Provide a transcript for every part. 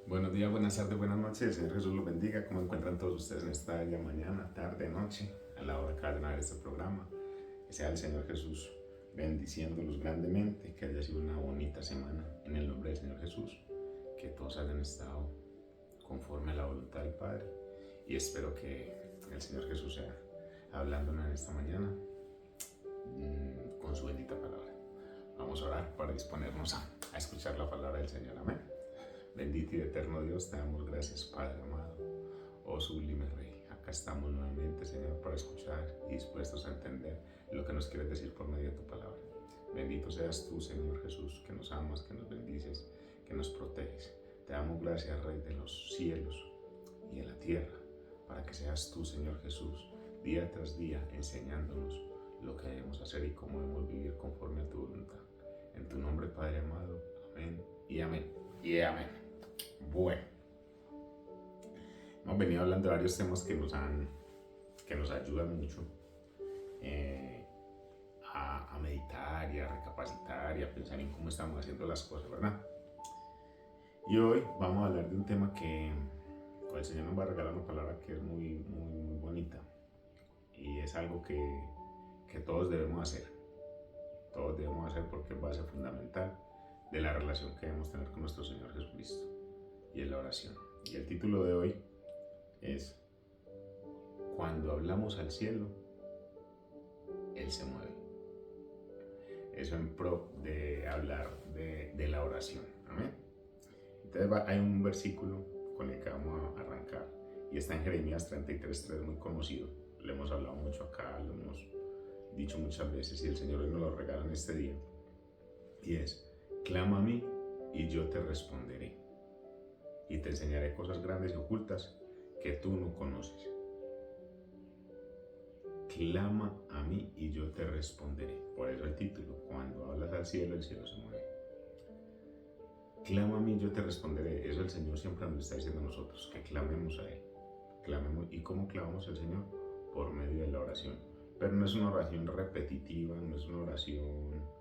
Buenos días, buenas tardes, buenas noches. El Señor Jesús los bendiga. ¿Cómo encuentran todos ustedes en esta día, mañana, tarde, noche, a la hora que vayan a ver este programa? Que sea el Señor Jesús bendiciéndolos grandemente, que haya sido una bonita semana en el nombre del Señor Jesús, que todos hayan estado conforme a la voluntad del Padre. Y espero que el Señor Jesús sea hablándonos en esta mañana con su bendita palabra. Vamos a orar para disponernos a escuchar la palabra del Señor. Amén. Bendito y eterno Dios, te damos gracias, Padre amado, oh sublime Rey. Acá estamos nuevamente, Señor, para escuchar y dispuestos a entender lo que nos quieres decir por medio de tu palabra. Bendito seas tú, Señor Jesús, que nos amas, que nos bendices, que nos proteges. Te damos gracias, Rey de los cielos y de la tierra, para que seas tú, Señor Jesús, día tras día enseñándonos lo que debemos hacer y cómo debemos vivir conforme a tu voluntad. En tu nombre, Padre amado, amén y amén y amén. Bueno, hemos venido hablando de varios temas que nos ayudan mucho a meditar y a recapacitar y a pensar en cómo estamos haciendo las cosas, ¿verdad? Y hoy vamos a hablar de un tema que el Señor nos va a regalar una palabra que es muy bonita y es algo que todos debemos hacer. Todos debemos hacer porque es base fundamental de la relación que debemos tener con nuestro Señor Jesucristo, y es la oración. Y el título de hoy es: cuando hablamos al cielo, Él se mueve. Eso en pro de hablar de la oración. Amén. Entonces hay un versículo con el que vamos a arrancar y está en Jeremías 33:3, muy conocido. Lo hemos hablado mucho acá, lo hemos dicho muchas veces y el Señor hoy nos lo regala en este día. Y es: clama a mí y yo te responderé y te enseñaré cosas grandes y ocultas que tú no conoces. Clama a mí y yo te responderé. Por eso el título: cuando hablas al cielo, el cielo se mueve. Clama a mí y yo te responderé. Eso el Señor siempre nos está diciendo a nosotros, que clamemos a Él. Clamemos. ¿Y cómo clamamos al Señor? Por medio de la oración. Pero no es una oración repetitiva, no es una oración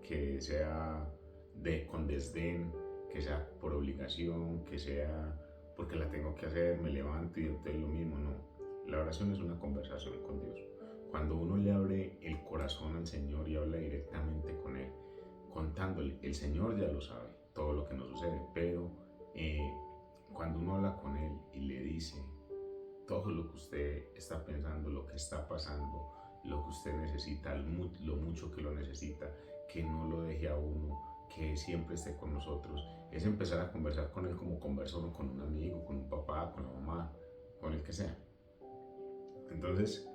que sea con desdén, que sea por obligación, que sea porque la tengo que hacer, me levanto y entonces lo mismo. No, la oración es una conversación con Dios. Cuando uno le abre el corazón al Señor y habla directamente con Él, contándole, el Señor ya lo sabe, todo lo que nos sucede, pero cuando uno habla con Él y le dice todo lo que usted está pensando, lo que está pasando, lo que usted necesita, lo mucho que lo necesita, que no lo deje a uno, que siempre esté con nosotros, es empezar a conversar con Él como conversa uno con un amigo, con un papá, con la mamá, con el que sea. Entonces,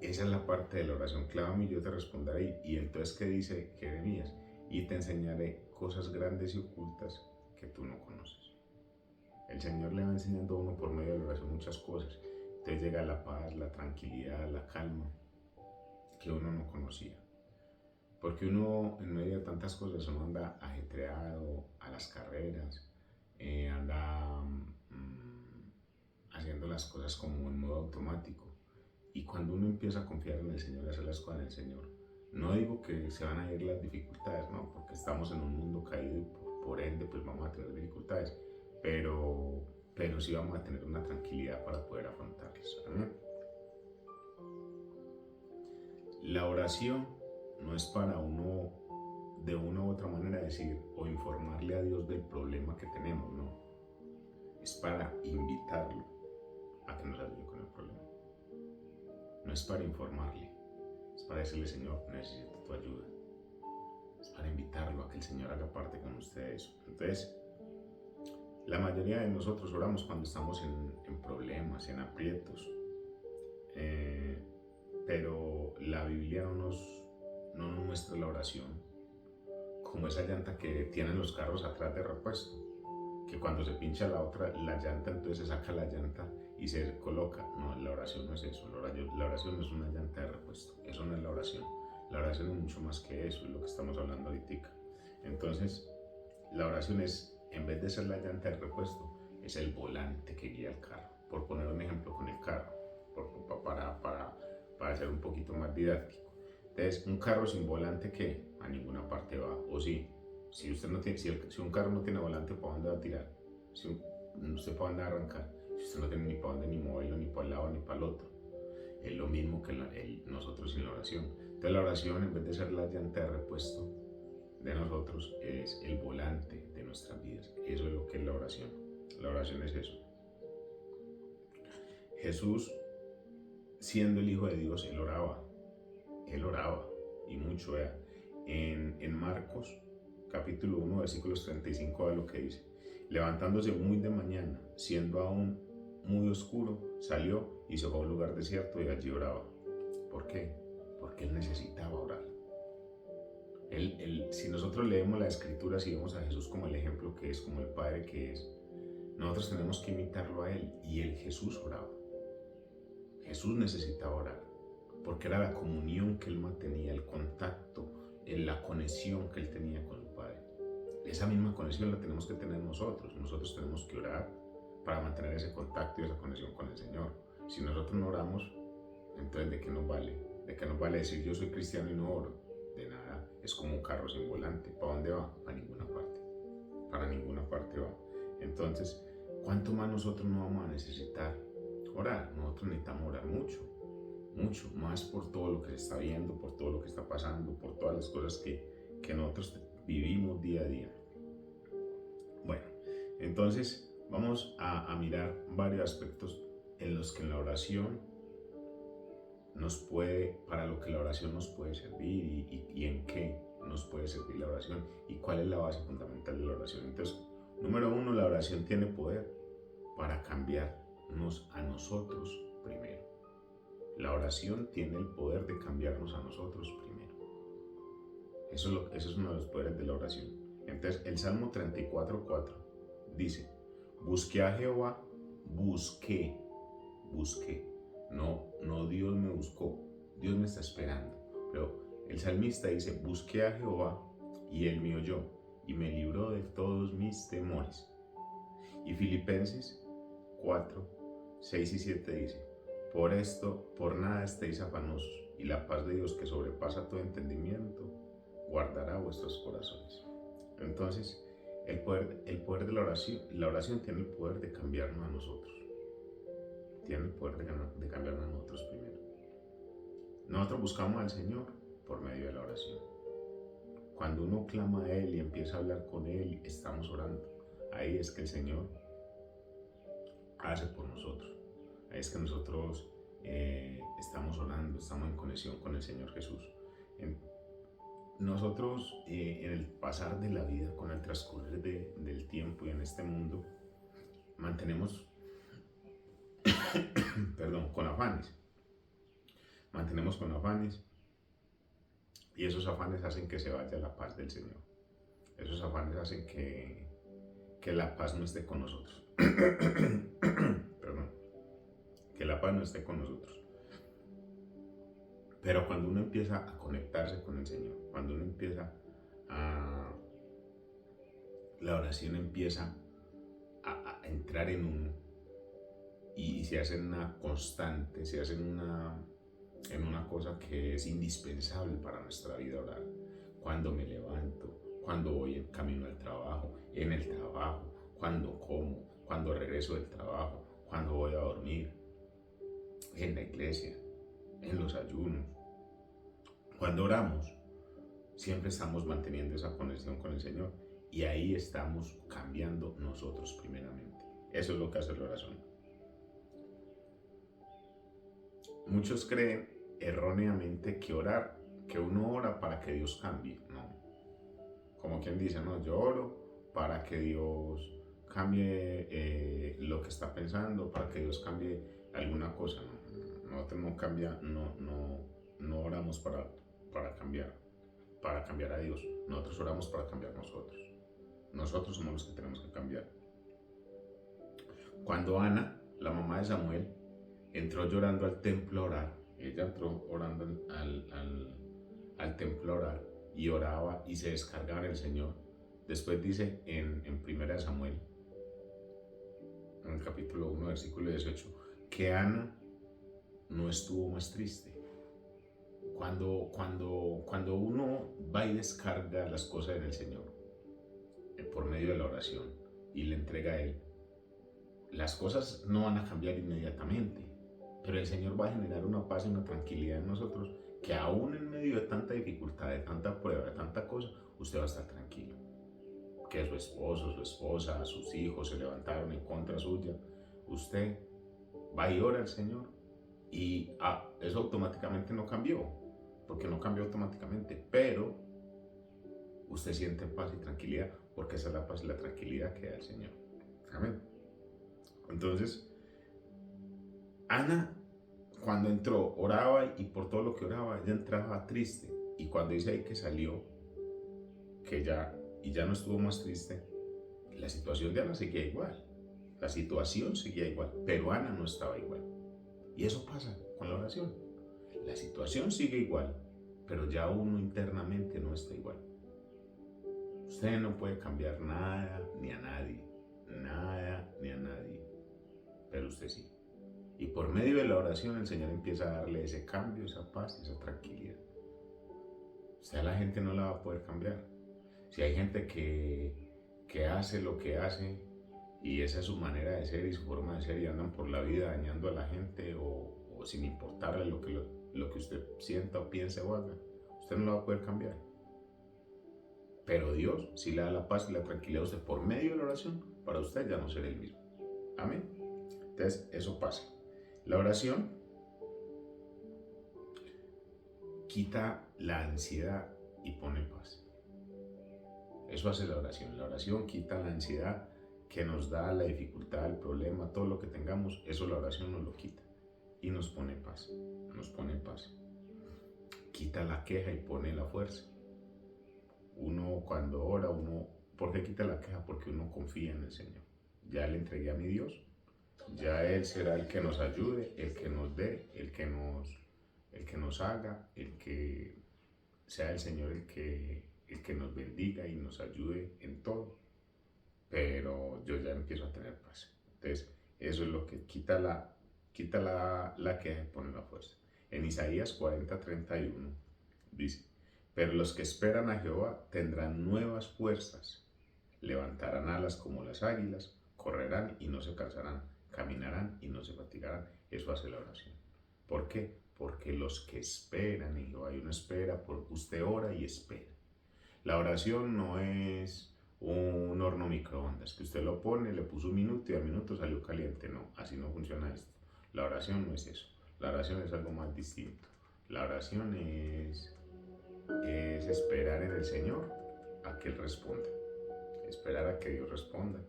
esa es la parte de la oración. Clávame y yo te responderé. Y entonces, ¿qué dice Jeremías? Y te enseñaré cosas grandes y ocultas que tú no conoces. El Señor le va enseñando a uno por medio de la oración muchas cosas. Entonces llega la paz, la tranquilidad, la calma que uno no conocía. Porque uno, en medio de tantas cosas, uno anda ajetreado a las carreras, anda haciendo las cosas como en modo automático. Y cuando uno empieza a confiar en el Señor y hacer las cosas en el Señor, no digo que se van a ir las dificultades, no, porque estamos en un mundo caído y por ende pues vamos a tener dificultades, pero sí vamos a tener una tranquilidad para poder afrontarlas. ¿Amén? La oración no es para uno de una u otra manera decir o informarle a Dios del problema que tenemos, no. Es para invitarlo a que nos ayude con el problema. No es para informarle, es para decirle: Señor, necesito tu ayuda. Es para invitarlo a que el Señor haga parte con ustedes. Entonces, la mayoría de nosotros oramos cuando estamos en problemas, en aprietos, pero la Biblia no nos muestra la oración como esa llanta que tienen los carros atrás de repuesto, que cuando se pincha la llanta, entonces se saca la llanta y se coloca. No, la oración no es eso. La oración no es una llanta de repuesto. Eso no es la oración. La oración es mucho más que eso, es lo que estamos hablando ahorita. Entonces, la oración es, en vez de ser la llanta de repuesto, es el volante que guía el carro. Por poner un ejemplo con el carro, para ser un poquito más didáctico. Entonces, un carro sin volante, ¿qué? A ninguna parte va, ¿o sí? Si usted no tiene, si un carro no tiene volante, ¿para dónde va a tirar? Si usted para dónde va a arrancar. Si usted no tiene ni para dónde ni moverlo, ni para el lado, ni para el otro. Es lo mismo que nosotros en la oración. Entonces la oración, en vez de ser la llanta de repuesto de nosotros, es el volante de nuestras vidas. Eso es lo que es la oración. La oración es eso. Jesús, siendo el Hijo de Dios, Él oraba y mucho. En Marcos capítulo 1 versículos 35 de lo que dice: levantándose muy de mañana, siendo aún muy oscuro, salió y se fue a un lugar desierto y allí oraba. ¿Por qué? Porque Él necesitaba orar. Si nosotros leemos las escrituras y vemos a Jesús como el ejemplo que es, como el Padre que es, nosotros tenemos que imitarlo a Él, y Jesús oraba. Jesús necesitaba orar, porque era la comunión que Él mantenía, el contacto, la conexión que Él tenía con su Padre. Esa misma conexión la tenemos que tener nosotros. Nosotros tenemos que orar para mantener ese contacto y esa conexión con el Señor. Si nosotros no oramos, entonces ¿de qué nos vale? ¿De qué nos vale decir yo soy cristiano y no oro? De nada. Es como un carro sin volante. ¿Para dónde va? Para ninguna parte. Para ninguna parte va. Entonces, ¿cuánto más nosotros no vamos a necesitar orar? Nosotros necesitamos orar mucho, mucho más, por todo lo que se está viendo, por todo lo que está pasando, por todas las cosas que nosotros vivimos día a día. Bueno, entonces vamos a mirar varios aspectos en los que en la oración para lo que la oración nos puede servir, y en qué nos puede servir la oración, y cuál es la base fundamental de la oración. Entonces, número uno, la oración tiene poder para cambiarnos a nosotros primero. La oración tiene el poder de cambiarnos a nosotros primero. Eso es uno de los poderes de la oración. Entonces, el Salmo 34:4 dice: busqué a Jehová, busqué. No Dios me buscó, Dios me está esperando. Pero el salmista dice: busqué a Jehová y Él me oyó y me libró de todos mis temores. Y Filipenses 4:6 y 7 dice: por nada estéis afanosos, y la paz de Dios, que sobrepasa todo entendimiento, guardará vuestros corazones. Entonces, el poder de la oración tiene el poder de cambiarnos a nosotros. Tiene el poder de cambiarnos a nosotros primero. Nosotros buscamos al Señor por medio de la oración. Cuando uno clama a Él y empieza a hablar con Él, estamos orando. Ahí es que el Señor hace por nosotros. Ahí es que nosotros estamos orando, estamos en conexión con el Señor Jesús. Nosotros, en el pasar de la vida, con el transcurrir del tiempo y en este mundo, mantenemos con afanes. Mantenemos con afanes, y esos afanes hacen que se vaya la paz del Señor. Esos afanes hacen que la paz no esté con nosotros. Perdón. Que la paz no esté con nosotros. Pero cuando uno empieza a conectarse con el Señor, cuando uno empieza la oración empieza a entrar en uno, y se hace una constante, se hace en una cosa que es indispensable para nuestra vida orar. Cuando me levanto, cuando voy en camino al trabajo, en el trabajo, cuando como, cuando regreso del trabajo, cuando voy a dormir, en la iglesia, en los ayunos. Cuando oramos, siempre estamos manteniendo esa conexión con el Señor, y ahí estamos cambiando nosotros primeramente. Eso es lo que hace la oración. Muchos creen erróneamente que uno ora para que Dios cambie. No. Como quien dice: no, yo oro para que Dios cambie lo que está pensando, para que Dios cambie alguna cosa. No. Nosotros no oramos para cambiar a Dios. Nosotros oramos para cambiar nosotros. Nosotros somos los que tenemos que cambiar. Cuando Ana, la mamá de Samuel, entró llorando al templo a orar, ella entró orando al templo a orar, y oraba y se descargaba en el Señor. Después dice en 1 Samuel, en el capítulo 1, versículo 18, que Ana no estuvo más triste. Cuando uno va y descarga las cosas en el Señor, por medio de la oración y le entrega a Él, las cosas no van a cambiar inmediatamente, pero el Señor va a generar una paz y una tranquilidad en nosotros que aún en medio de tanta dificultad, de tanta prueba, de tanta cosa, usted va a estar tranquilo. Que su esposo, su esposa, sus hijos se levantaron en contra suya, usted va y ora al Señor y eso automáticamente no cambió, porque no cambió automáticamente, pero usted siente paz y tranquilidad, porque esa es la paz y la tranquilidad que da el Señor. Amén. Entonces, Ana, cuando entró, oraba y por todo lo que oraba, ella entraba triste. Y cuando dice ahí que salió, y ya no estuvo más triste, la situación de Ana seguía igual. La situación seguía igual, pero Ana no estaba igual. Y eso pasa con la oración. La situación sigue igual, pero ya uno internamente no está igual. Usted no puede cambiar nada ni a nadie, nada ni a nadie, pero usted sí. Y por medio de la oración el Señor empieza a darle ese cambio, esa paz, esa tranquilidad. Usted a la gente no la va a poder cambiar. Si hay gente que hace lo que hace y esa es su manera de ser y su forma de ser y andan por la vida dañando a la gente o sin importarle lo que usted sienta o piense o haga, usted no la va a poder cambiar. Pero Dios sí le da la paz y la tranquilidad a usted por medio de la oración para usted ya no ser el mismo. Amén. Entonces eso pasa. La oración quita la ansiedad y pone paz. Eso hace la oración. La oración quita la ansiedad que nos da la dificultad, el problema, todo lo que tengamos. Eso la oración nos lo quita y nos pone paz. Nos pone paz. Quita la queja y pone la fuerza. Uno cuando ora, ¿por qué quita la queja? Porque uno confía en el Señor. Ya le entregué a mi Dios. Ya Él será el que nos ayude, el que nos dé, el que nos haga, el que sea el Señor el que nos bendiga y nos ayude en todo. Pero yo ya empiezo a tener paz. Entonces, eso es lo que quita la queja y pone la fuerza. En Isaías 40:31 dice, pero los que esperan a Jehová tendrán nuevas fuerzas, levantarán alas como las águilas, correrán y no se cansarán, caminarán y no se fatigarán. Eso hace la oración. ¿Por qué? Porque los que esperan en Jehová, y uno espera, usted ora y espera. La oración no es un horno microondas, que usted lo pone, le puso un minuto y al minuto salió caliente. No, así no funciona esto. La oración no es eso. La oración es algo más distinto. La oración es esperar en el Señor a que Él responda. Esperar a que Dios responda.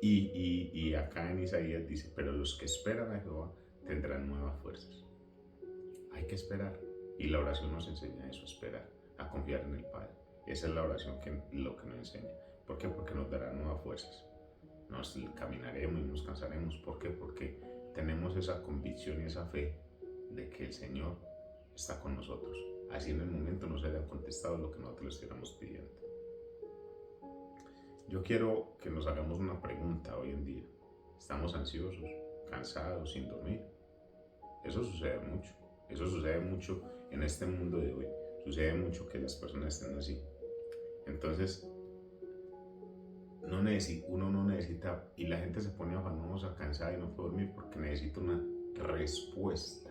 Y acá en Isaías dice, pero los que esperan a Jehová tendrán nuevas fuerzas. Hay que esperar. Y la oración nos enseña eso, a esperar, a confiar en el Padre. Esa es la oración lo que nos enseña. ¿Por qué? Porque nos dará nuevas fuerzas. Nos caminaremos y nos cansaremos. ¿Por qué? Porque tenemos esa convicción y esa fe de que el Señor está con nosotros. Así en el momento nos haya contestado lo que nosotros le estuviéramos pidiendo. Yo quiero que nos hagamos una pregunta hoy en día. ¿Estamos ansiosos, cansados, sin dormir? Eso sucede mucho. Eso sucede mucho en este mundo de hoy. Sucede mucho que las personas estén así. Entonces, uno no necesita, y la gente se pone afanosa, cansada y no puede dormir porque necesita una respuesta.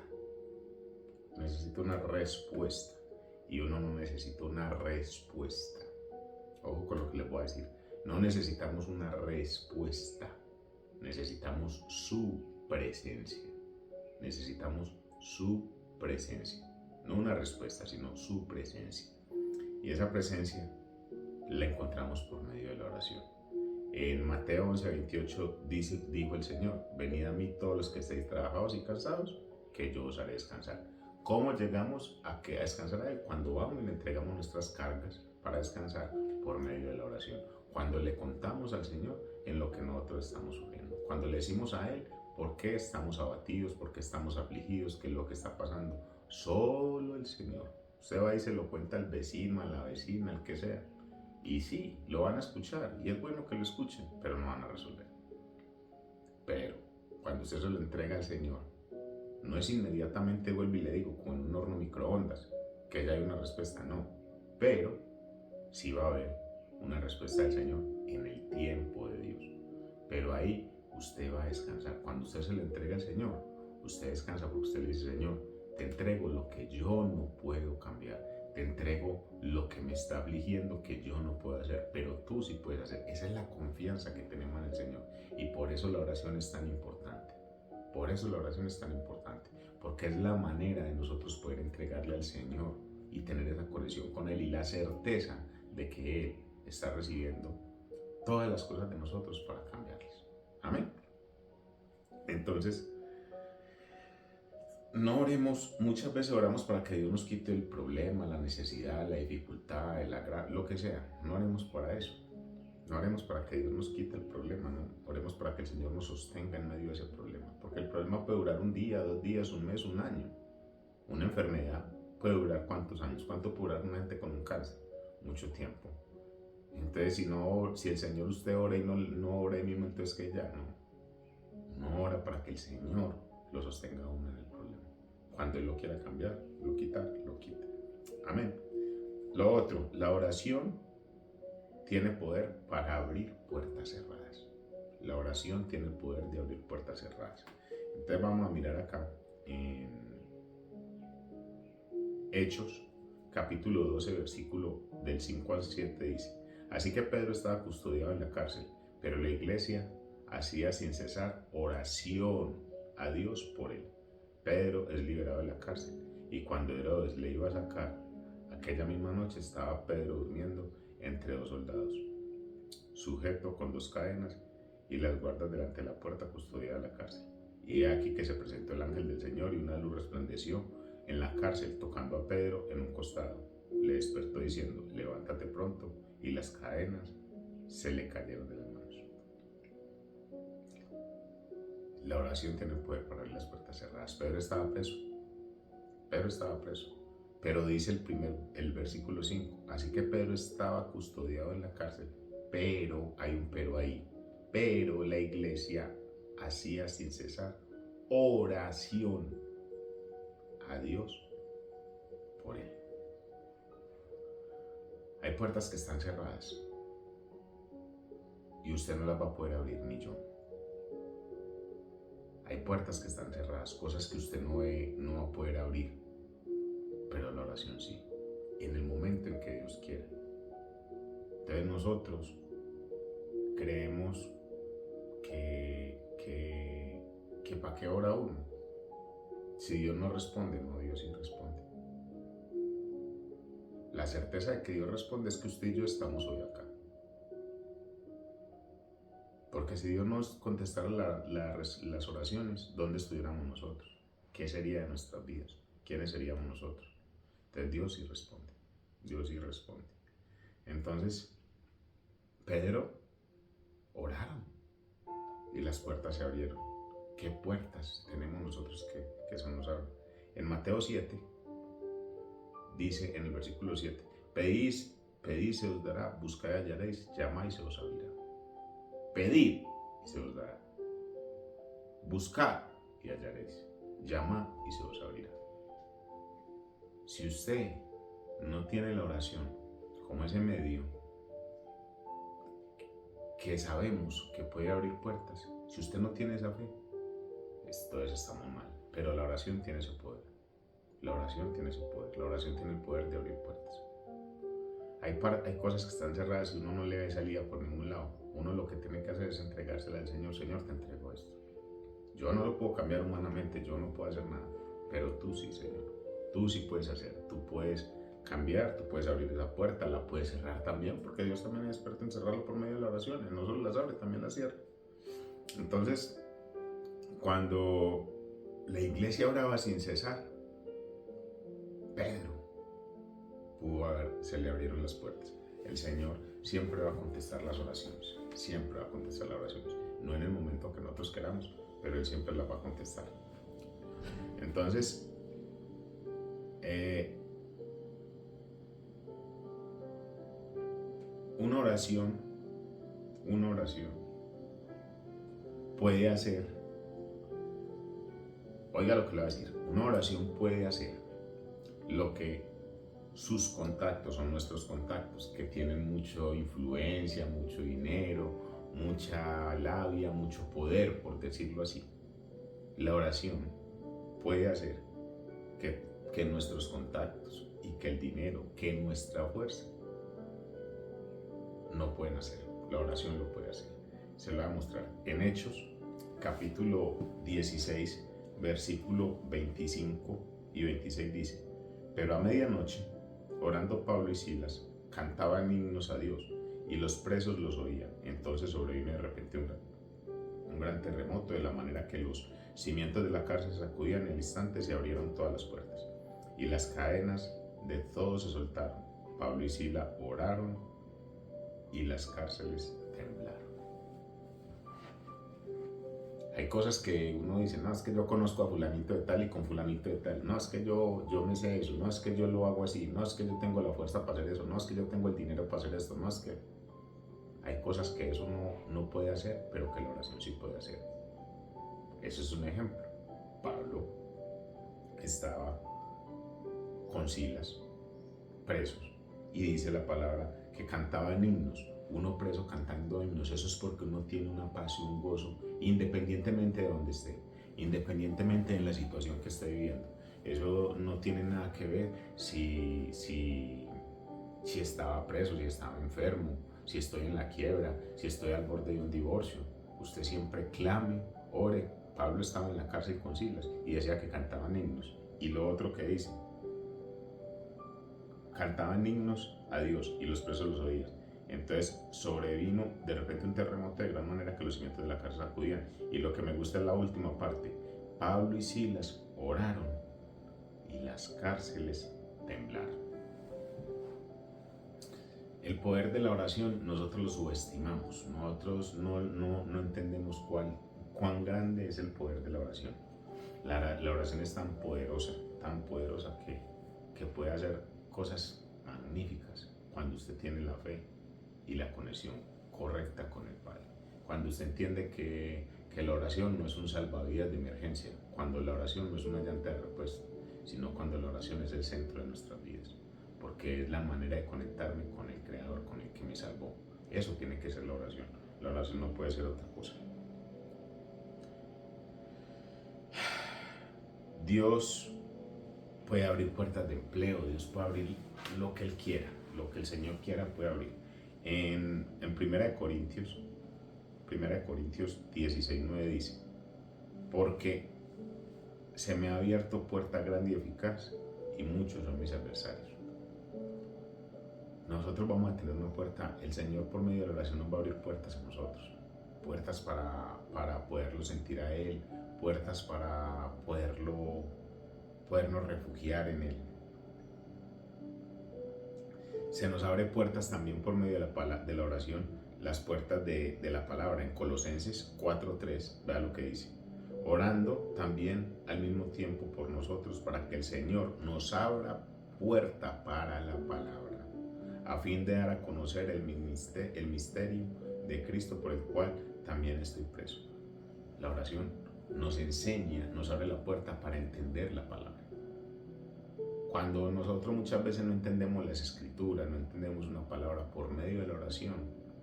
Necesita una respuesta. Y uno no necesita una respuesta. Ojo con lo que les voy a decir. No necesitamos una respuesta. Necesitamos su presencia. Necesitamos su presencia. No una respuesta, sino su presencia. Y esa presencia la encontramos por medio de la oración. En Mateo 11:28 dijo el Señor, venid a mí todos los que estéis trabajados y cansados, que yo os haré descansar. ¿Cómo llegamos a descansar a Él? Cuando vamos y le entregamos nuestras cargas para descansar por medio de la oración. Cuando le contamos al Señor en lo que nosotros estamos sufriendo. Cuando le decimos a Él por qué estamos abatidos, por qué estamos afligidos, qué es lo que está pasando. Solo el Señor. Usted va y se lo cuenta al vecino, a la vecina, al que sea. Y sí, lo van a escuchar y es bueno que lo escuchen, pero no van a resolver. Pero cuando usted se lo entrega al Señor, no es inmediatamente vuelvo y le digo con un horno microondas que ya hay una respuesta, no. Pero sí va a haber. una respuesta del Señor en el tiempo de Dios. Pero ahí usted va a descansar. Cuando usted se le entrega al Señor, usted descansa porque usted le dice: Señor, te entrego lo que yo no puedo cambiar. Te entrego lo que me está afligiendo, que yo no puedo hacer, pero tú sí puedes hacer. Esa es la confianza que tenemos en el Señor. Y por eso la oración es tan importante. Por eso la oración es tan importante. Porque es la manera de nosotros poder entregarle al Señor y tener esa conexión con Él y la certeza de que Él está recibiendo todas las cosas de nosotros para cambiarlas. Amén. Entonces, no oremos, muchas veces oramos para que Dios nos quite el problema, la necesidad, la dificultad, lo que sea. No oremos para eso. No oremos para que Dios nos quite el problema, no. Oremos para que el Señor nos sostenga en medio de ese problema. Porque el problema puede durar un día, 2 días, un mes, un año. Una enfermedad puede durar ¿cuántos años? ¿Cuánto puede durar una gente con un cáncer? Mucho tiempo. Entonces, si el Señor usted ora y no ora ahí mismo, entonces que ya no ora para que el Señor lo sostenga a uno en el problema. Cuando Él lo quiera cambiar, lo quita, lo quita. Amén. Lo otro, la oración tiene poder para abrir puertas cerradas. La oración tiene el poder de abrir puertas cerradas. Entonces vamos a mirar acá en Hechos, capítulo 12, versículo del 5 al 7 dice: Así que Pedro estaba custodiado en la cárcel, pero la iglesia hacía sin cesar oración a Dios por él. Pedro es liberado de la cárcel, y cuando Herodes le iba a sacar, aquella misma noche estaba Pedro durmiendo entre 2 soldados, sujeto con 2 cadenas, y las guardas delante de la puerta custodiada de la cárcel. Y he aquí que se presentó el ángel del Señor, y una luz resplandeció en la cárcel, tocando a Pedro en un costado. Le despertó diciendo: levántate pronto, y las cadenas se le cayeron de las manos. La oración tiene el poder para abrir las puertas cerradas. Pedro estaba preso. Pero dice el versículo 5: así que Pedro estaba custodiado en la cárcel, pero hay un pero ahí. Pero la iglesia hacía sin cesar oración a Dios por él. Hay puertas que están cerradas y usted no las va a poder abrir, ni yo. Hay puertas que están cerradas, cosas que usted no va a poder abrir, pero la oración sí, en el momento en que Dios quiera. Entonces nosotros creemos que ¿para qué ora uno? Si Dios no responde, no, Dios sí responde. La certeza de que Dios responde es que usted y yo estamos hoy acá. Porque si Dios nos contestara las oraciones, ¿dónde estuviéramos nosotros? ¿Qué sería de nuestras vidas? ¿Quiénes seríamos nosotros? Entonces Dios sí responde. Dios sí responde. Entonces, Pedro oraron y las puertas se abrieron. ¿Qué puertas tenemos nosotros que se nos abren? En Mateo 7 dice en el versículo 7: pedid se os dará, buscad y hallaréis, llamad y se os abrirá. Pedid y se os dará, buscad y hallaréis, llamad y se os abrirá. Si usted no tiene la oración como ese medio que sabemos que puede abrir puertas, si usted no tiene esa fe, entonces estamos mal. Pero la oración tiene ese poder. La oración tiene ese poder. La oración tiene el poder de abrir puertas. Hay cosas que están cerradas y uno no le da salida por ningún lado. Uno lo que tiene que hacer es entregársela al Señor. Señor, te entrego esto. Yo no lo puedo cambiar humanamente, yo no puedo hacer nada. Pero tú sí, Señor. Tú sí puedes hacer. Tú puedes cambiar, tú puedes abrir esa puerta, la puedes cerrar también, porque Dios también es experto en cerrarlo por medio de la oración. Él no solo las abre, también las cierra. Entonces, cuando la iglesia oraba sin cesar, Pedro se le abrieron las puertas. El Señor siempre va a contestar las oraciones, siempre va a contestar las oraciones, no en el momento que nosotros queramos, pero Él siempre las va a contestar. Entonces, una oración puede hacer, oiga lo que le voy a decir, una oración puede hacer lo que sus contactos son nuestros contactos, que tienen mucha influencia, mucho dinero, mucha labia, mucho poder, por decirlo así. La oración puede hacer que nuestros contactos y que el dinero, que nuestra fuerza, no pueden hacer. La oración lo puede hacer. Se lo voy a mostrar en Hechos, capítulo 16, versículo 25 y 26 dice: pero a medianoche, orando Pablo y Silas, cantaban himnos a Dios, y los presos los oían. Entonces sobrevino de repente un gran terremoto, de la manera que los cimientos de la cárcel se sacudían, y al instante se abrieron todas las puertas, y las cadenas de todos se soltaron. Pablo y Silas oraron, y las cárceles temblaron. Hay cosas que uno dice: no, es que yo conozco a fulanito de tal y con fulanito de tal, no, es que yo me sé eso, no, es que yo lo hago así, no, es que yo tengo la fuerza para hacer eso, no, es que yo tengo el dinero para hacer esto, no, es que... Hay cosas que eso no puede hacer, pero que la oración sí puede hacer. Eso es un ejemplo. Pablo estaba con Silas, presos, y dice la palabra que cantaban himnos. Uno preso cantando himnos, eso es porque uno tiene una paz y un gozo, independientemente de donde esté, independientemente de la situación que esté viviendo. Eso no tiene nada que ver si estaba preso, si estaba enfermo, si estoy en la quiebra, si estoy al borde de un divorcio. Usted siempre clame, ore. Pablo estaba en la cárcel con Silas y decía que cantaban himnos. Y lo otro que dice: cantaban himnos a Dios y los presos los oían. Entonces sobrevino de repente un terremoto de gran manera que los cimientos de la cárcel sacudían. Y lo que me gusta es la última parte: Pablo y Silas oraron y las cárceles temblaron. El poder de la oración nosotros lo subestimamos, nosotros no entendemos cuán grande es el poder de la oración. La oración es tan poderosa que puede hacer cosas magníficas cuando usted tiene la fe y la conexión correcta con el Padre. Cuando usted entiende que la oración no es un salvavidas de emergencia, cuando la oración no es una llanta de repuesto, sino cuando la oración es el centro de nuestras vidas, porque es la manera de conectarme con el Creador, con el que me salvó. Eso tiene que ser la oración. La oración no puede ser otra cosa. Dios puede abrir puertas de empleo, Dios puede abrir lo que Él quiera, lo que el Señor quiera puede abrir. En 1 Corintios 16:9 dice: porque se me ha abierto puerta grande y eficaz, y muchos son mis adversarios. Nosotros vamos a tener una puerta, el Señor por medio de la oración nos va a abrir puertas a nosotros, puertas para poderlo sentir a Él, puertas para podernos refugiar en Él. Se nos abre puertas también por medio de la oración, las puertas de la palabra. En Colosenses 4:3, vea lo que dice: orando también al mismo tiempo por nosotros, para que el Señor nos abra puerta para la palabra, a fin de dar a conocer el misterio de Cristo, por el cual también estoy preso. La oración nos enseña, nos abre la puerta para entender la palabra. Cuando nosotros muchas veces no entendemos las escrituras, no entendemos una palabra, por medio de la oración,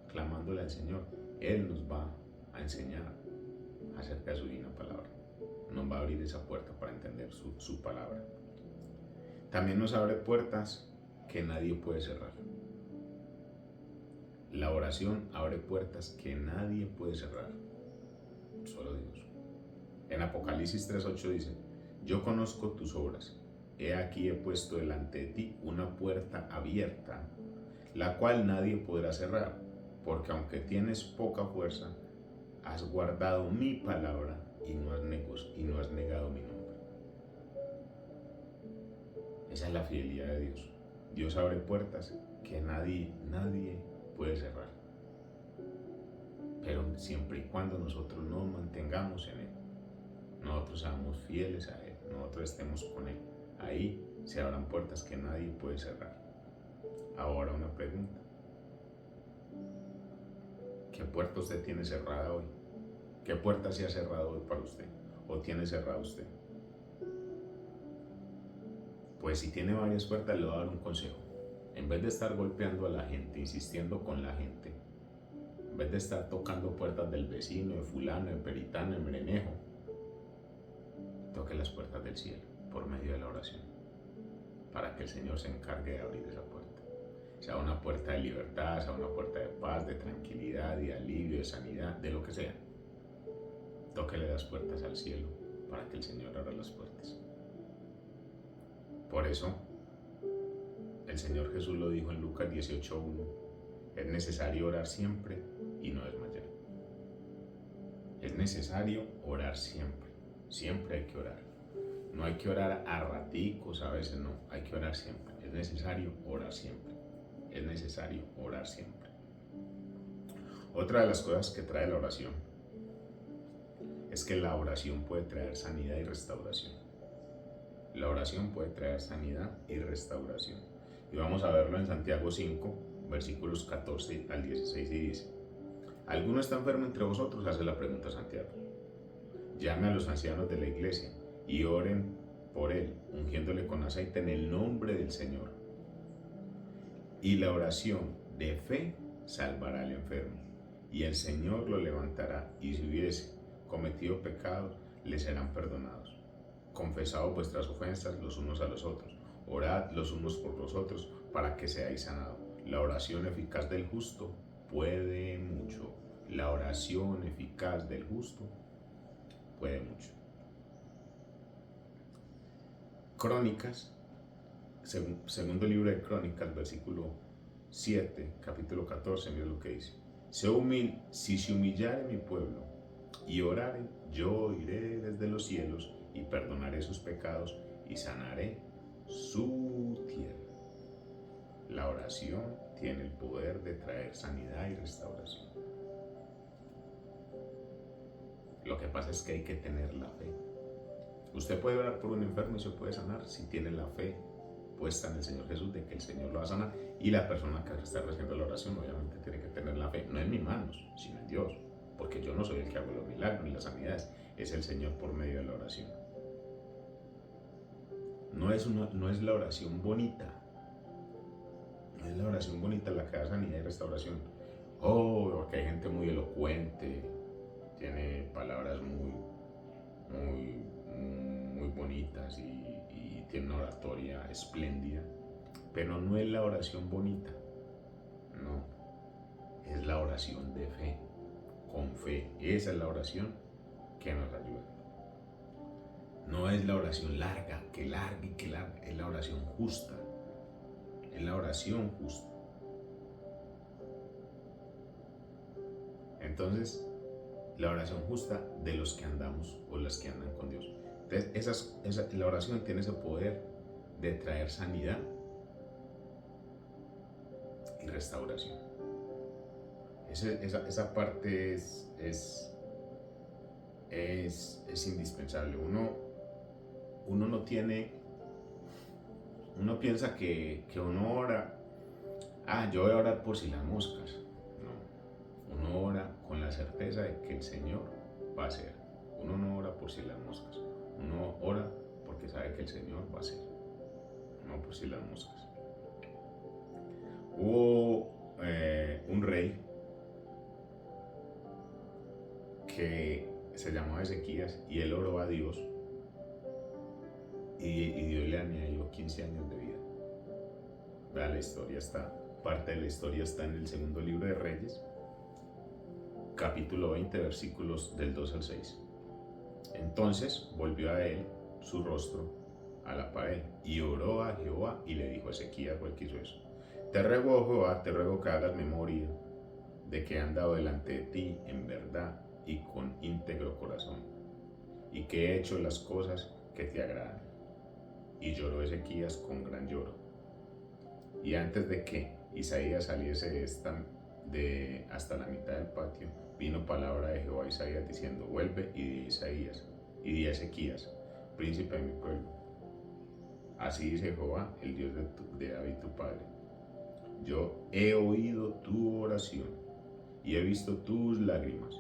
clamándole al Señor, Él nos va a enseñar acerca de su divina palabra. Nos va a abrir esa puerta para entender su palabra. También nos abre puertas que nadie puede cerrar. La oración abre puertas que nadie puede cerrar, solo Dios. En Apocalipsis 3:8 dice: yo conozco tus obras. He aquí he puesto delante de ti una puerta abierta, la cual nadie podrá cerrar, porque aunque tienes poca fuerza, has guardado mi palabra y no has negado mi nombre. Esa es la fidelidad de Dios. Dios abre puertas que nadie puede cerrar, pero siempre y cuando nosotros nos mantengamos en Él, nosotros seamos fieles a Él, nosotros estemos con Él. Ahí se abran puertas que nadie puede cerrar. Ahora una pregunta: ¿qué puerta usted tiene cerrada hoy? ¿Qué puerta se ha cerrado hoy para usted? ¿O tiene cerrado usted? Pues si tiene varias puertas, le voy a dar un consejo. En vez de estar golpeando a la gente, insistiendo con la gente, en vez de estar tocando puertas del vecino, de fulano, de peritano, de merenejo, toque las puertas del cielo por medio de la oración, para que el Señor se encargue de abrir esa puerta. Sea una puerta de libertad, sea una puerta de paz, de tranquilidad, de alivio, de sanidad, de lo que sea. Tóquele las puertas al cielo para que el Señor abra las puertas. Por eso, el Señor Jesús lo dijo en Lucas 18:1, es necesario orar siempre y no desmayar. Es necesario orar siempre, siempre hay que orar. No hay que orar a raticos, a veces no, hay que orar siempre. Es necesario orar siempre, es necesario orar siempre. Otra de las cosas que trae la oración es que la oración puede traer sanidad y restauración. La oración puede traer sanidad y restauración. Y vamos a verlo en Santiago 5, versículos 14 al 16 y dice: ¿Alguno está enfermo entre vosotros? Hace la pregunta Santiago. Llame a los ancianos de la iglesia y oren por él, ungiéndole con aceite en el nombre del Señor. Y la oración de fe salvará al enfermo, y el Señor lo levantará, y si hubiese cometido pecados, le serán perdonados. Confesad vuestras ofensas los unos a los otros, orad los unos por los otros, para que seáis sanados. La oración eficaz del justo puede mucho. La oración eficaz del justo puede mucho. Crónicas, segundo libro de Crónicas, versículo 7, capítulo 14, mira lo que dice. Si se humillare mi pueblo y orare, yo iré desde los cielos y perdonaré sus pecados y sanaré su tierra. La oración tiene el poder de traer sanidad y restauración. Lo que pasa es que hay que tener la fe. Usted puede orar por un enfermo y se puede sanar si tiene la fe puesta en el Señor Jesús de que el Señor lo va a sanar, y la persona que está recibiendo la oración obviamente tiene que tener la fe, no en mis manos, sino en Dios, porque yo no soy el que hago los milagros ni las sanidades, es el Señor por medio de la oración. No es la oración bonita, no es la oración bonita la que da sanidad y restauración. Porque hay gente muy elocuente, tiene palabras muy bonitas y tiene una oratoria espléndida, pero no es la oración bonita, no, es la oración de fe, con fe. Esa es la oración que nos ayuda. No es la oración larga, que larga y que larga, es la oración justa, es la oración justa. Entonces, la oración justa de los que andamos o las que andan con Dios. Entonces, la oración tiene ese poder de traer sanidad y restauración. Esa parte es indispensable. Uno no tiene, uno piensa que uno ora, yo voy a orar por si las moscas. No, uno ora con la certeza de que el Señor va a hacer. Uno no ora por si las moscas, uno ora porque sabe que el Señor va a hacer, no por si las moscas. Hubo un rey que se llamaba Ezequías y él oró a Dios y Dios le añadió 15 años de vida. Vea, la historia parte de la historia está en el segundo libro de Reyes, capítulo 20, versículos del 2 al 6. Entonces volvió a él su rostro a la pared y oró a Jehová y le dijo a Ezequías, ¿cuál quiso eso? Te ruego, oh Jehová, te ruego que hagas memoria de que he andado delante de ti en verdad y con íntegro corazón, y que he hecho las cosas que te agradan. Y lloró Ezequías con gran lloro. Y antes de que Isaías saliese hasta la mitad del patio, vino palabra de Jehová a Isaías diciendo: vuelve y di a Ezequías, príncipe de mi pueblo, así dice Jehová, el Dios de David tu padre: yo he oído tu oración y he visto tus lágrimas,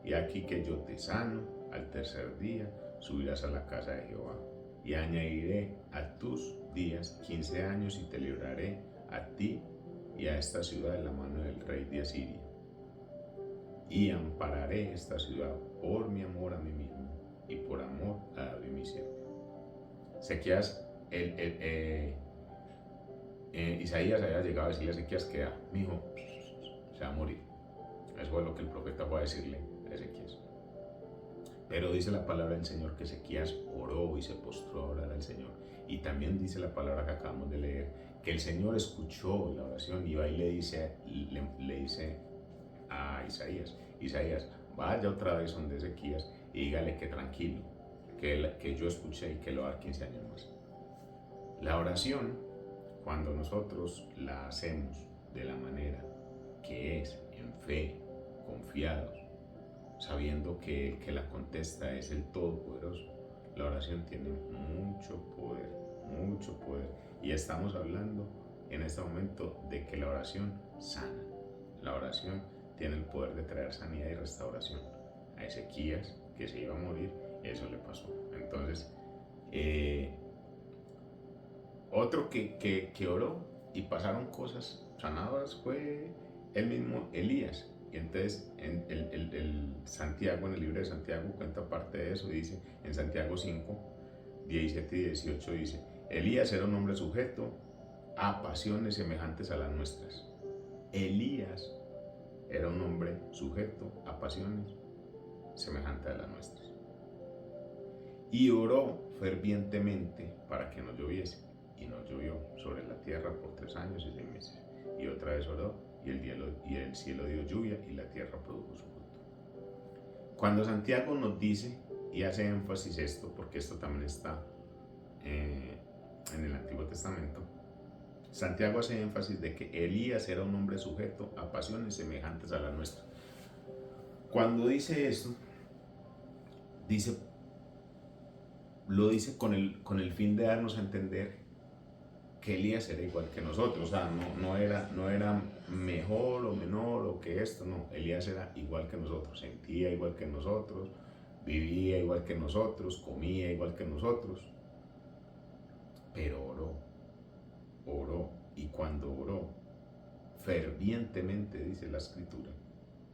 y aquí que yo te sano. Al tercer día subirás a la casa de Jehová y añadiré a tus días 15 años y te libraré a ti y a esta ciudad de la mano del rey de Asiria. Y ampararé esta ciudad por mi amor a mí mismo y por amor a David mi siervo. Isaías había llegado a decirle a Ezequías que mi hijo se va a morir. Eso fue lo que el profeta fue a decirle a Ezequías. Pero dice la palabra del Señor que Ezequías oró y se postró a orar al Señor. Y también dice la palabra que acabamos de leer, que el Señor escuchó la oración y va y le dice a Isaías, vaya otra vez donde Ezequías y dígale que tranquilo, que yo escuché y que lo va a dar 15 años más. La oración, cuando nosotros la hacemos de la manera que es, en fe, confiados, sabiendo que el que la contesta es el Todopoderoso, la oración tiene mucho poder, mucho poder. Y estamos hablando en este momento de que la oración sana. La oración tiene el poder de traer sanidad y restauración. A Ezequías, que se iba a morir, eso le pasó. Entonces, otro que oró y pasaron cosas sanadoras fue el mismo Elías. Y entonces el Santiago, en el libro de Santiago, cuenta parte de eso. Dice en Santiago 5, 17 y 18, dice: Elías era un hombre sujeto a pasiones semejantes a las nuestras. Elías era un hombre sujeto a pasiones semejantes a las nuestras. Y oró fervientemente para que no lloviese. Y no llovió sobre la tierra por 3 años y 6 meses. Y otra vez oró, y el cielo dio lluvia, y la tierra produjo su fruto. Cuando Santiago nos dice, y hace énfasis esto, porque esto también está en el Antiguo Testamento, Santiago hace énfasis de que Elías era un hombre sujeto a pasiones semejantes a las nuestras. Cuando dice esto, lo dice con el fin de darnos a entender que Elías era igual que nosotros. O sea, no era mejor o menor o que esto, no. Elías era igual que nosotros, sentía igual que nosotros, vivía igual que nosotros, comía igual que nosotros, pero oró, y cuando oró, fervientemente, dice la Escritura,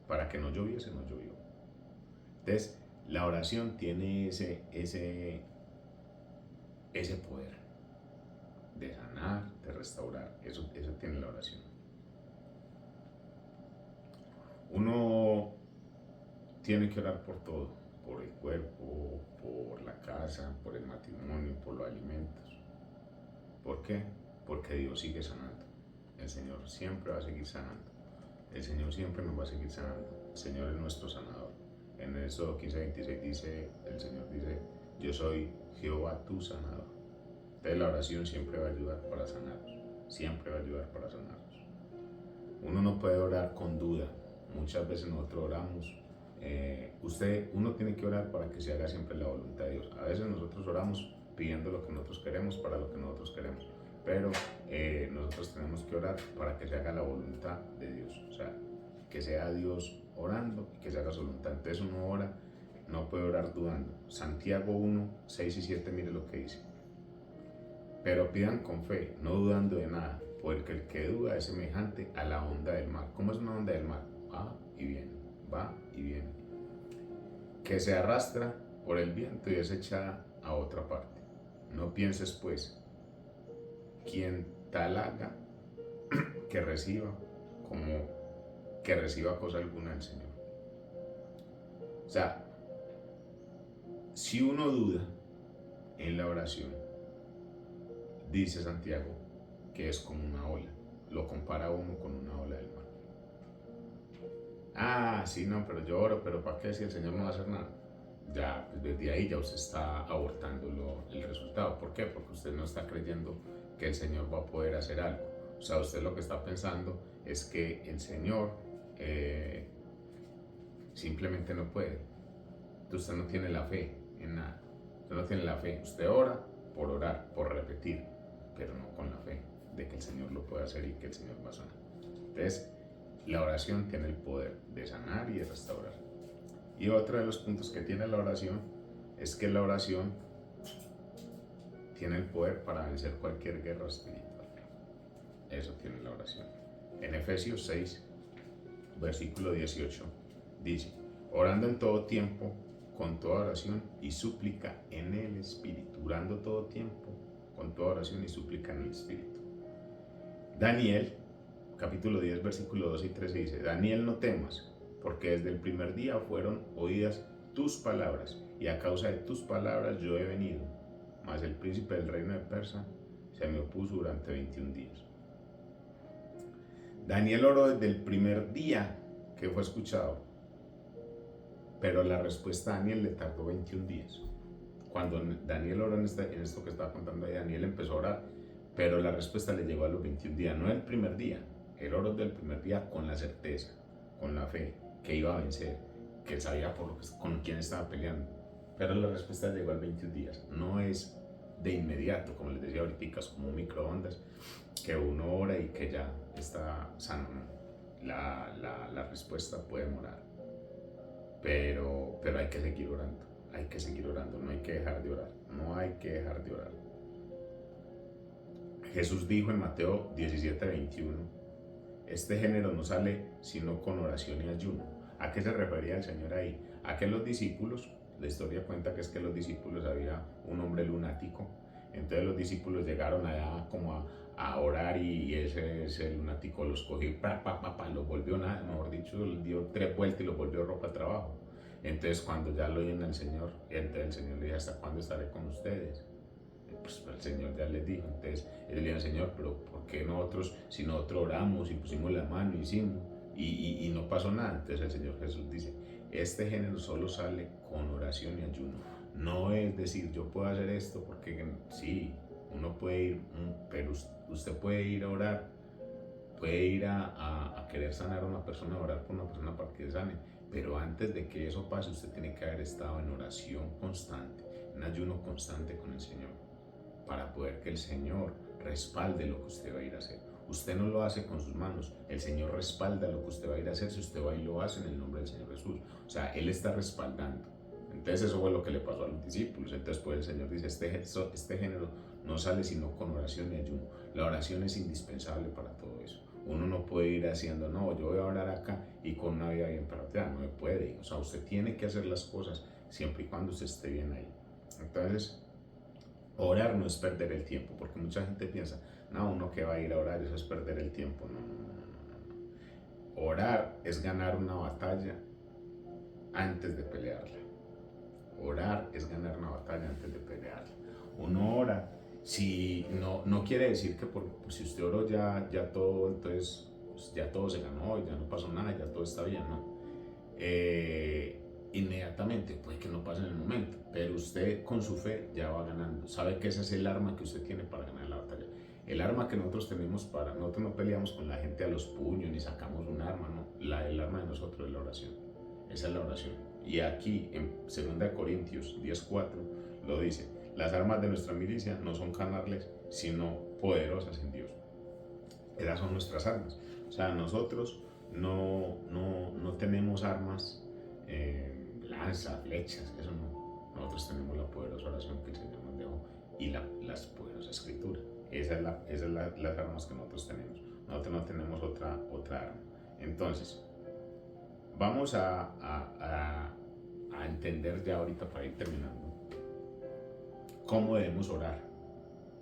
para que no lloviese, no llovió. Entonces, la oración tiene ese poder de sanar, de restaurar. Eso tiene la oración. Uno tiene que orar por todo, por el cuerpo, por la casa, por el matrimonio, por los alimentos. ¿Por qué? Porque Dios sigue sanando. El Señor siempre va a seguir sanando. El Señor siempre nos va a seguir sanando. El Señor es nuestro sanador. En Éxodo 15:26 el Señor dice: yo soy Jehová tu sanador. Entonces la oración siempre va a ayudar para sanarnos. Siempre va a ayudar para sanarnos. Uno no puede orar con duda. Muchas veces nosotros oramos. Uno tiene que orar para que se haga siempre la voluntad de Dios. A veces nosotros oramos pidiendo lo que nosotros queremos para lo que nosotros queremos. Pero nosotros tenemos que orar para que se haga la voluntad de Dios. O sea, que sea Dios orando y que se haga su voluntad. Entonces uno ora, no puede orar dudando. Santiago 1, 6 y 7, mire lo que dice. Pero pidan con fe, no dudando de nada, porque el que duda es semejante a la onda del mar. ¿Cómo es una onda del mar? Va y viene, va y viene, que se arrastra por el viento y es echada a otra parte. No pienses pues, quien tal haga, que reciba cosa alguna del Señor. O sea, si uno duda en la oración, dice Santiago que es como una ola. Lo compara uno con una ola del mar. Ah, sí, no, pero yo oro, pero ¿para qué si el Señor no va a hacer nada? Ya, desde ahí ya usted está abortando el resultado. ¿Por qué? Porque usted no está creyendo que el Señor va a poder hacer algo. O sea, usted lo que está pensando es que el Señor simplemente no puede. Usted no tiene la fe en nada. Usted no tiene la fe. Usted ora, por repetir, pero no con la fe de que el Señor lo puede hacer y que el Señor va a sanar. Entonces, la oración tiene el poder de sanar y de restaurar. Y otro de los puntos que tiene la oración es que la oración tiene el poder para vencer cualquier guerra espiritual. Eso tiene la oración. En Efesios 6, versículo 18, dice: orando en todo tiempo, con toda oración y súplica en el Espíritu. Orando todo tiempo, con toda oración y súplica en el Espíritu. Daniel, capítulo 10, versículo 2 y 13 dice: Daniel, no temas, porque desde el primer día fueron oídas tus palabras, y a causa de tus palabras yo he venido. Mas el príncipe del reino de Persia se me opuso durante 21 días. Daniel oró desde el primer día que fue escuchado, pero la respuesta a Daniel le tardó 21 días. Cuando Daniel oró en esto que estaba contando ahí, Daniel empezó a orar, pero la respuesta le llegó a los 21 días, no el primer día. Él oró del primer día con la certeza, con la fe, que iba a vencer, que sabía con quién estaba peleando. Pero la respuesta llegó a los 21 días. No es de inmediato, como les decía ahorita, es como un microondas, que uno ora y que ya está sano. La respuesta puede demorar, pero hay que seguir orando. Hay que seguir orando, no hay que dejar de orar, no hay que dejar de orar. Jesús dijo en Mateo 17:21, este género no sale sino con oración y ayuno. ¿A qué se refería el Señor ahí? A que los discípulos, la historia cuenta que es que los discípulos había un hombre lunático, entonces los discípulos llegaron allá como a orar y ese lunático los cogió y los volvió nada, mejor dicho, dio 3 vueltas y los volvió ropa al trabajo. Entonces cuando ya lo oyen al Señor, entonces el Señor le dijo: ¿hasta cuándo estaré con ustedes? Pues el Señor ya les dijo. Entonces ellos le dijeron: Señor, pero ¿por qué nosotros, si nosotros oramos y pusimos la mano y hicimos y no pasó nada? Entonces el Señor Jesús dice: este género solo sale con oración y ayuno. No es decir, yo puedo hacer esto porque sí, uno puede ir, pero usted puede ir a orar, puede ir a querer sanar a una persona, a orar por una persona para que sane, pero antes de que eso pase, usted tiene que haber estado en oración constante, en ayuno constante con el Señor, para poder que el Señor respalde lo que usted va a ir a hacer. Usted no lo hace con sus manos, el Señor respalda lo que usted va a ir a hacer si usted va y lo hace en el nombre del Señor Jesús. O sea, Él está respaldando. Entonces eso fue lo que le pasó a los discípulos. Entonces pues el Señor dice: este género no sale sino con oración y ayuno. La oración es indispensable para todo eso. Uno no puede ir haciendo, no, yo voy a orar acá y con una vida bien práctica, no puede. O sea, usted tiene que hacer las cosas siempre y cuando usted esté bien ahí. Entonces, orar no es perder el tiempo, porque mucha gente piensa, no, uno que va a ir a orar, eso es perder el tiempo. No, no, no, no. Orar es ganar una batalla antes de pelearla. Orar es ganar una batalla antes de pelearla. Uno ora, si no quiere decir que si usted oró ya todo, entonces pues ya todo se ganó, ya no pasó nada, ya todo está bien, no. Inmediatamente, puede que no pase en el momento, pero usted con su fe ya va ganando. Sabe que ese es el arma que usted tiene para ganar la batalla. El arma que nosotros tenemos nosotros no peleamos con la gente a los puños ni sacamos un arma, no. El arma de nosotros es la oración. Esa es la oración. Y aquí en 2 Corintios 10:4 lo dice: las armas de nuestra milicia no son carnales, sino poderosas en Dios. Esas son nuestras armas. O sea, nosotros no tenemos armas, lanzas, flechas, eso no. Nosotros tenemos la poderosa oración que el Señor nos dejó y las poderosas escrituras. Esas son las armas que nosotros tenemos. Nosotros no tenemos otra arma. Entonces, vamos a entender ya ahorita, para ir terminando, cómo debemos orar.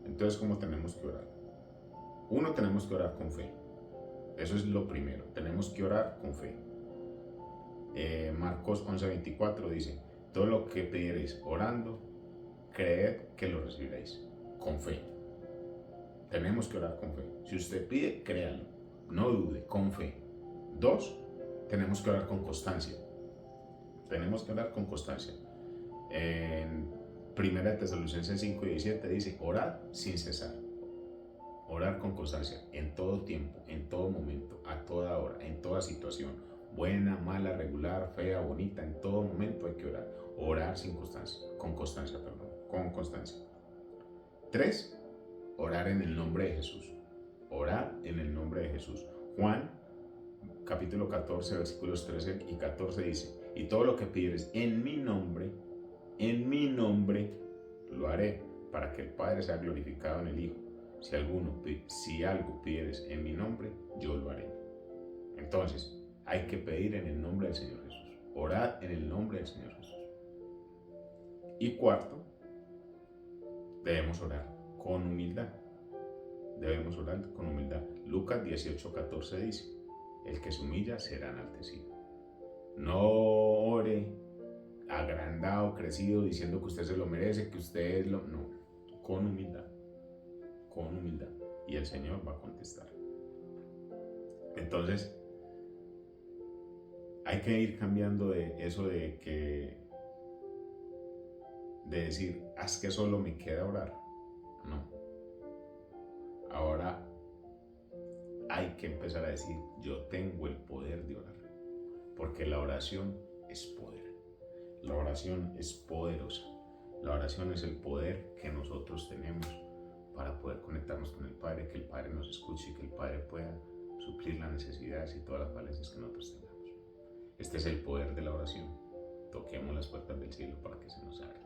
Entonces, ¿cómo tenemos que orar? Uno, tenemos que orar con fe. Eso es lo primero. Tenemos que orar con fe. Marcos 11:24 dice: todo lo que pidiereis orando, creed que lo recibiréis. Con fe. Tenemos que orar con fe. Si usted pide, créalo. No dude, con fe. 2, tenemos que orar con constancia. Tenemos que orar con constancia. En 1 Tesalonicenses 5:17 dice: orad sin cesar. Orar con constancia, en todo tiempo, en todo momento, a toda hora, en toda situación, buena, mala, regular, fea, bonita, en todo momento hay que orar. Orar sin constancia, con constancia. 3, orar en el nombre de Jesús. Orar en el nombre de Jesús. Juan, capítulo 14, versículos 13 y 14 dice: y todo lo que pidieres en mi nombre lo haré, para que el Padre sea glorificado en el Hijo. Si algo pidieres en mi nombre, yo lo haré. Entonces, hay que pedir en el nombre del Señor Jesús. Orad en el nombre del Señor Jesús. Y cuarto, debemos orar con humildad. Debemos orar con humildad. Lucas 18:14 dice: el que se humilla será enaltecido. No ore agrandado, crecido, diciendo que usted se lo merece, que usted es lo... No, con humildad. Con humildad. Y el Señor va a contestar. Entonces, hay que ir cambiando de eso de decir, haz que solo me queda orar. No. Ahora hay que empezar a decir, yo tengo el poder de orar. Porque la oración es poder. La oración es poderosa. La oración es el poder que nosotros tenemos para poder conectarnos con el Padre, que el Padre nos escuche y que el Padre pueda suplir las necesidades y todas las falencias que nosotros tengamos. Este es el poder de la oración. Toquemos las puertas del cielo para que se nos abran.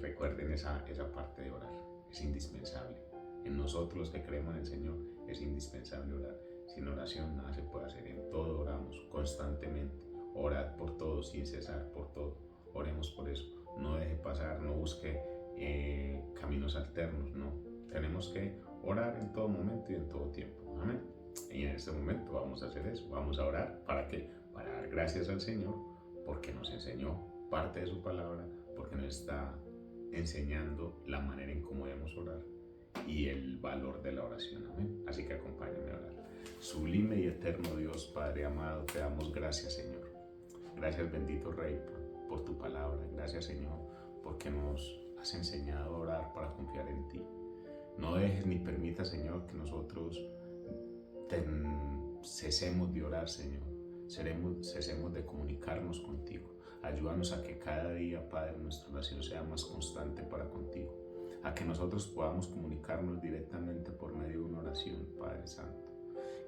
Recuerden esa parte de orar. Es indispensable. En nosotros los que creemos en el Señor es indispensable orar. Sin oración nada se puede hacer. En todo oramos constantemente. Orad por todo, sin cesar, por todo. Oremos por eso. No deje pasar, no busque caminos alternos, no. Tenemos que orar en todo momento y en todo tiempo. Amén. Y en este momento vamos a hacer eso. Vamos a orar. ¿Para qué? Para dar gracias al Señor, porque nos enseñó parte de su palabra, porque nos está enseñando la manera en cómo debemos orar y el valor de la oración. Amén. Así que acompáñenme a orar. Sublime y eterno Dios, Padre amado, te damos gracias, Señor. Gracias, bendito Rey, por tu palabra. Gracias, Señor, porque nos has enseñado a orar para confiar en ti. No dejes ni permita, Señor, que nosotros cesemos de orar, Señor. Cesemos de comunicarnos contigo. Ayúdanos a que cada día, Padre, nuestra oración sea más constante para contigo. A que nosotros podamos comunicarnos directamente por medio de una oración, Padre Santo.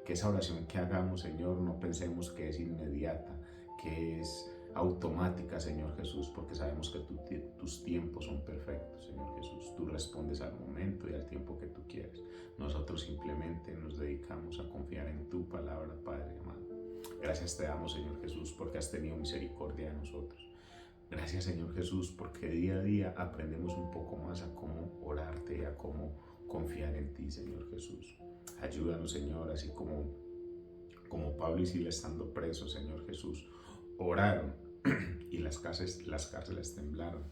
Que esa oración que hagamos, Señor, no pensemos que es inmediata, que es automática, Señor Jesús, porque sabemos que tus tiempos son perfectos, Señor Jesús. Tú respondes al momento y al tiempo que tú quieres. Nosotros simplemente nos dedicamos a confiar en tu palabra, Padre amado. Gracias te damos, Señor Jesús, porque has tenido misericordia de nosotros. Gracias, Señor Jesús, porque día a día aprendemos un poco más a cómo orarte y a cómo confiar en ti, Señor Jesús. Ayúdanos, Señor, así como Pablo y Silas, estando presos, Señor Jesús, oraron y las cárceles temblaron.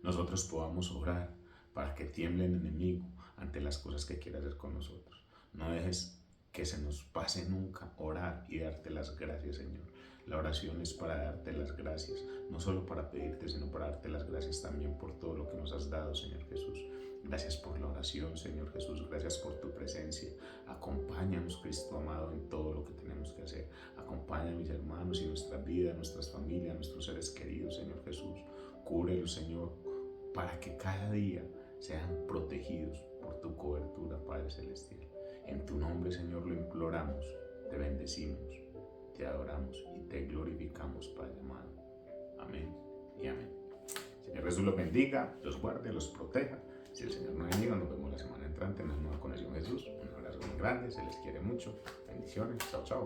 Nosotros podamos orar para que tiemble el enemigo ante las cosas que quiere hacer con nosotros. No dejes que se nos pase nunca orar y darte las gracias, Señor. La oración es para darte las gracias, no solo para pedirte, sino para darte las gracias también por todo lo que nos has dado, Señor Jesús. Gracias por la oración, Señor Jesús. Gracias por tu presencia. Acompáñanos, Cristo amado, en todo lo que tenemos que hacer. Acompaña a mis hermanos y nuestras vidas, nuestras familias, nuestros seres queridos, Señor Jesús. Cúbrelos, Señor, para que cada día sean protegidos por tu cobertura, Padre Celestial. En tu nombre, Señor, lo imploramos, te bendecimos, te adoramos y te glorificamos, Padre amado. Amén y amén. Señor Jesús los bendiga, los guarde, los proteja. Si el Señor nos bendiga, nos vemos la semana entrante en una nueva conexión Jesús. Un abrazo muy grande, se les quiere mucho. Bendiciones, chao, chao.